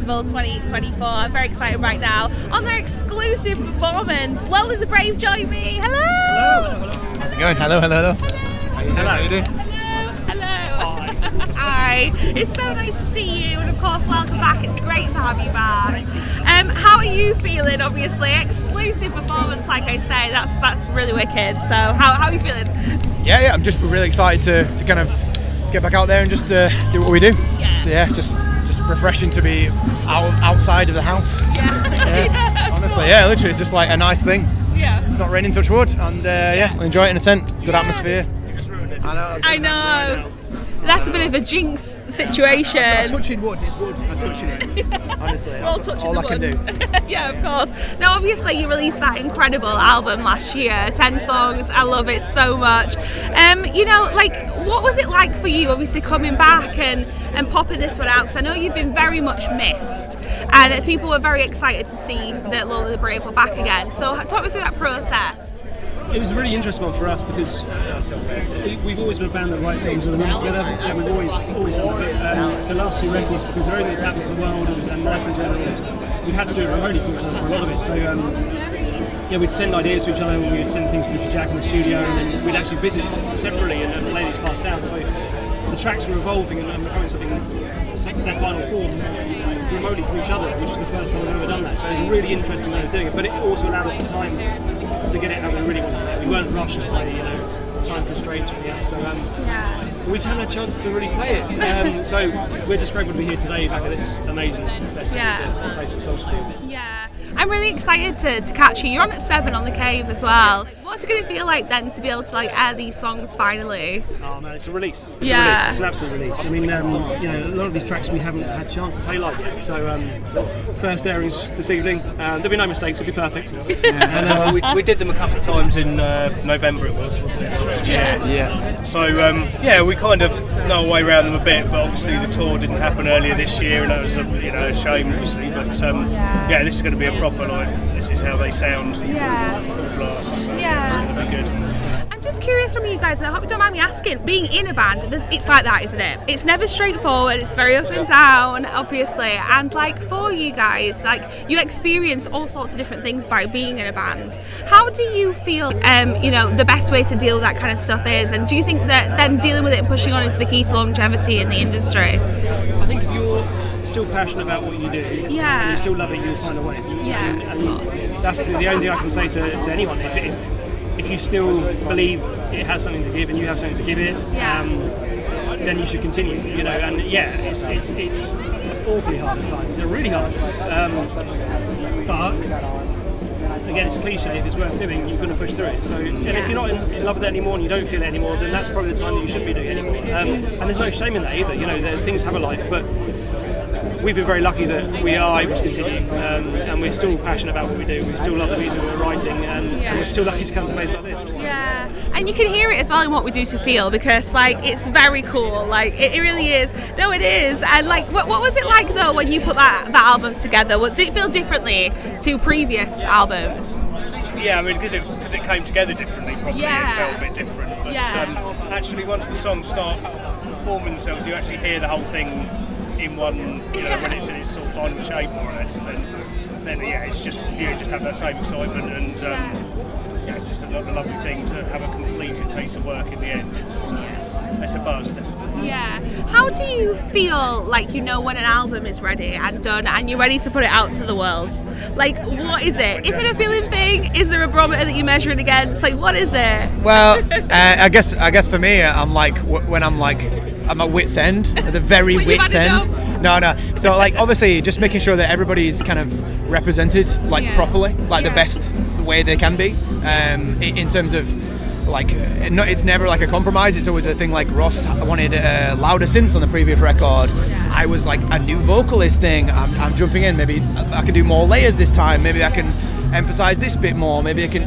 Festival 2024. I'm very excited right now on their exclusive performance. Lola the Brave join me. Hello. How's it going? Hello. How you doing? Hello. Hi. It's so nice to see you, and of course, welcome back. It's great to have you back. How are you feeling? Obviously, exclusive performance, like I say, that's really wicked. So, how are you feeling? Yeah. I'm just really excited to kind of get back out there and just do what we do. Just refreshing to be outside of the house. Yeah. Honestly, literally, it's just like a nice thing. Yeah. It's not raining, touch wood, and we'll enjoy it in a tent. Good atmosphere. You just ruined it. I know. That's a bit of a jinx situation. I'm touching wood. It's wood. I'm touching it. Honestly, that's all I can do. Yeah, of course. Now, obviously, you released that incredible album last year, 10 songs. I love it so much. What was it like for you, obviously, coming back and popping this one out? Because I know you've been very much missed, and people were very excited to see that Lola the Brave were back again. So, talk me through that process. It was a really interesting one for us because we've always been a band that writes songs and them together. Yeah, we've always done it. The last two records, because everything that's happened to the world and life in general, we had to do it remotely for each other for a lot of it. So we'd send ideas to each other, and we'd send things through to Jack in the studio, and then we'd actually visit separately and lay these parts down. So the tracks were evolving and becoming their final form remotely from each other, which is the first time we've ever done that. So it was a really interesting way of doing it, but it also allowed us the time to get it how we really wanted to. We weren't rushed by time constraints or anything. So we just had a chance to really play it. So we're just grateful to be here today, back at this amazing festival to play some songs for you. Yeah, I'm really excited to catch you. You're on at 7 on the Cave as well. What's it going to feel like then to be able to air these songs finally? Oh man, it's a release. It's a release. It's an absolute release. I mean, a lot of these tracks we haven't had a chance to play live yet. So first airings this evening. There'll be no mistakes. It'll be perfect. And we did them a couple of times in November. It wasn't it? Last year. Yeah. So we kind of know our way around them a bit, but obviously the tour didn't happen earlier this year, and that was a shame, obviously. But this is going to be a proper this is how they sound. Full blast. So it's going to be good. I'm just curious from you guys, and I hope you don't mind me asking, being in a band, it's like that, isn't it? It's never straightforward, it's very up and down, obviously, and for you guys, you experience all sorts of different things by being in a band. How do you feel, the best way to deal with that kind of stuff is, and do you think that then dealing with it and pushing on is the key to longevity in the industry? I think if you're still passionate about what you do, and you still love it, you'll find a way. And that's the only thing I can say to anyone. If you still believe it has something to give and you have something to give it, then you should continue. It's awfully hard at times. They're really hard. But again, it's a cliche. If it's worth doing, you're going to push through it. So, and if you're not in love with it anymore and you don't feel it anymore, then that's probably the time that you shouldn't be doing it anymore. And there's no shame in that either. Things have a life, but we've been very lucky that we are able to continue, and we're still passionate about what we do. We still love the music we're writing, and we're still lucky to come to places like this. Yeah, and you can hear it as well in what we do to feel, because it's very cool. It really is. No, it is. And what was it like though when you put that album together? Did it feel differently to previous albums? Yeah, I mean, because it came together differently. Probably it felt a bit different. But actually, once the songs start forming themselves, you actually hear the whole thing in one, when it's in its sort of final shape, more or less, then it's just you just have that same excitement, and it's just a lovely thing to have a completed piece of work in the end. It's a buzz, definitely. Yeah. How do you feel when an album is ready and done and you're ready to put it out to the world? What is it? Is it a feeling thing? Is there a barometer that you measure it against? What is it? Well, I guess for me, I'm when I'm at my wit's end, at the very wit's end. No. So obviously, just making sure that everybody's kind of represented properly, the best way they can be, in terms of it's never a compromise. It's always a thing. Ross wanted louder synths on the previous record. I was a new vocalist thing. I'm jumping in. Maybe I can do more layers this time. Maybe I can emphasize this bit more. Maybe I can,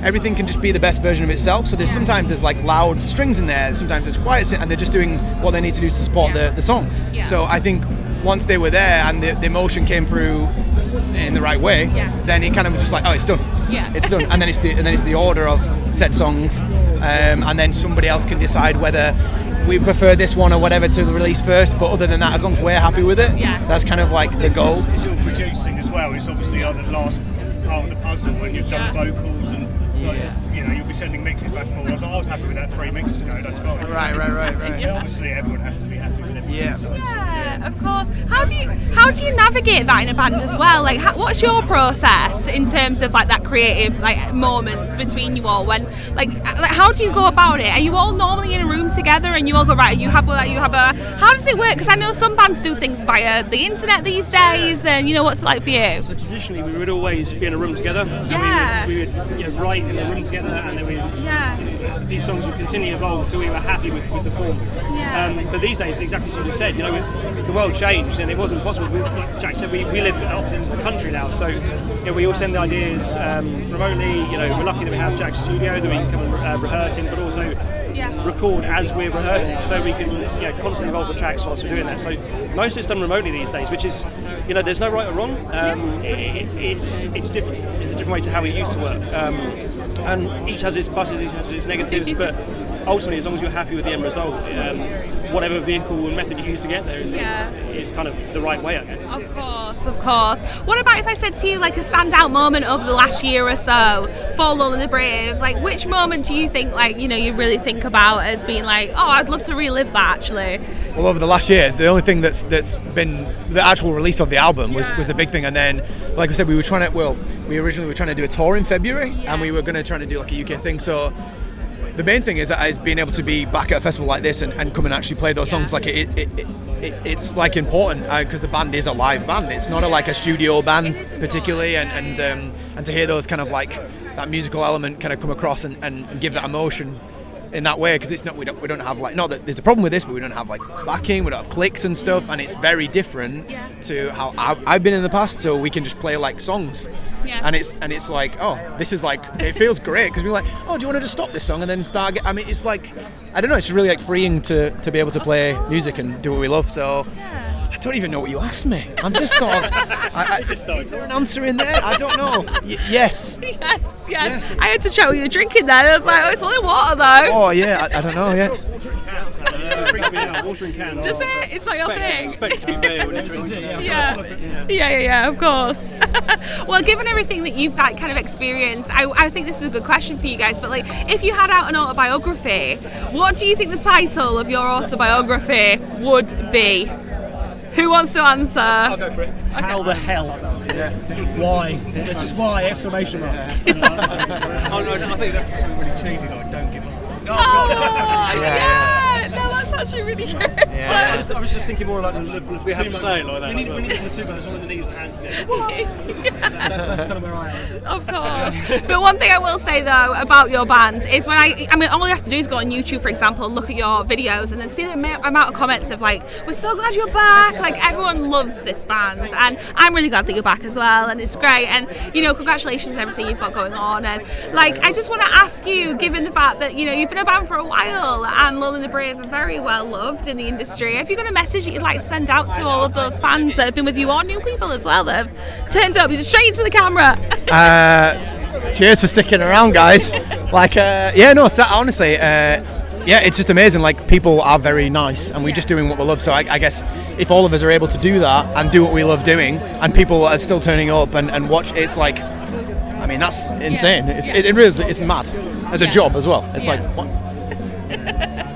everything can just be the best version of itself. So sometimes there's loud strings in there. Sometimes there's quiet, and they're just doing what they need to do to support the song. Yeah. So I think once they were there and the emotion came through in the right way, then it kind of was just it's done. Yeah. It's done. And then it's the order of said songs, and then somebody else can decide whether we prefer this one or whatever to release first, but other than that, as long as we're happy with it, that's kind of like the goal. Because you're producing as well, it's obviously the last part of the puzzle when you've done vocals and you'll be sending mixes back and forth. I was happy with that 3 mixes ago, that's fine. Right. Obviously everyone has to be happy with everything. Yeah, of course. How do you navigate that in a band as well? Like, what's your process in terms of like that creative like moment between you all? When like how do you go about it? Are you all normally in a room together and you all go right? You have a. How does it work? Because I know some bands do things via the internet these days, and what's it like for you? So traditionally, we would always be in a room together. Yeah. And we would write in the room together, and then these songs would continue to evolve until we were happy with the form. Yeah. But these days, exactly as you just said, the world changed and it wasn't possible. Like Jack said, we live at opposite ends of the country now, so we all send ideas remotely. We're lucky that we have Jack's studio that we can come and rehearse in, but also record as we're rehearsing, so we can constantly evolve the tracks whilst we're doing that. So most of it's done remotely these days, which is there's no right or wrong. It's different. It's a different way to how we used to work, and each has its pluses, each has its negatives, but ultimately, as long as you're happy with the end result, whatever vehicle and method you use to get there is kind of the right way, I guess. Of course. What about if I said to you like a standout moment over the last year or so for Lonely the Brave? Like, which moment do you think you really think about as being like, oh, I'd love to relive that actually? Well, over the last year, the only thing that's been the actual release of the album was the big thing, and then, like I said, we originally were trying to do a tour in February, and we were going to try to do like a UK thing. So the main thing is being able to be back at a festival like this and come and actually play those songs. Like it's like important because the band is a live band. It's not like a studio band particularly, and to hear those kind of like that musical element kind of come across and give that emotion in that way, because it's not we don't have like, not that there's a problem with this, but we don't have like backing, we don't have clicks and stuff, and it's very different to how I've been in the past. So we can just play like songs. And it's like, oh, this is like, it feels great because we're like, oh, do you want to just stop this song and then start? I mean, it's like, I don't know, it's really like freeing to be able to play music and do what we love. So I don't even know what you asked me. I'm just sort of, is there an answer in there? I don't know. Yes. Yes. I had to show you drinking then. I was like, oh, it's only water though. Oh yeah, I don't know. Yeah. It freaks me out. Water in cans. Does it? It's not your thing. Expect to be beer when This is it. Yeah, of course. Well, given everything that you've kind of experienced, I think this is a good question for you guys. But like, if you had out an autobiography, what do you think the title of your autobiography would be? Who wants to answer? I'll go for it. How the hell? Why? Just why? Exclamation marks. Oh no, I think it'd have to be something really cheesy like "Don't give up." No, that's actually really good. I was just thinking more like the We have to say it like that. We need the platoon that's on the knees and hands in there. That's kind of where I am. Of course. But one thing I will say though about your band is when I mean, all you have to do is go on YouTube, for example, and look at your videos and then see the amount of comments of like, we're so glad you're back. Like, everyone loves this band, and I'm really glad that you're back as well, and it's great. And congratulations on everything you've got going on. And like, I just want to ask you, given the fact that you've been a band for a while and Lonely the Brave are very well loved in the industry, have you got a message that you'd like to send out to all of those fans that have been with you, or new people as well that have turned up straight into the camera? Cheers for sticking around, guys. Like, honestly, it's just amazing. Like, people are very nice, and we're just doing what we love. So I guess if all of us are able to do that and do what we love doing, and people are still turning up and watch, it's like, I mean, that's insane. It really is, it's mad as a job as well. It's like, what?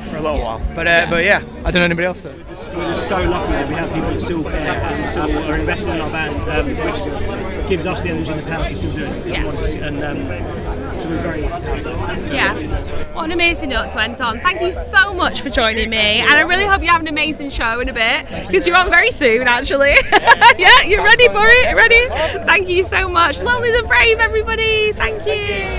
For a little while, but yeah, I don't know anybody else. We're just so lucky that we have people that still care and still are investing in our band, which gives us the energy and the power to still do it. And so we're very lucky to have that. Yeah. What an amazing note to end on. Thank you so much for joining me, and I really hope you have an amazing show in a bit, because you're on very soon actually. Yeah, you're ready for it? Ready? Thank you so much. Lonely the Brave, everybody. Thank you.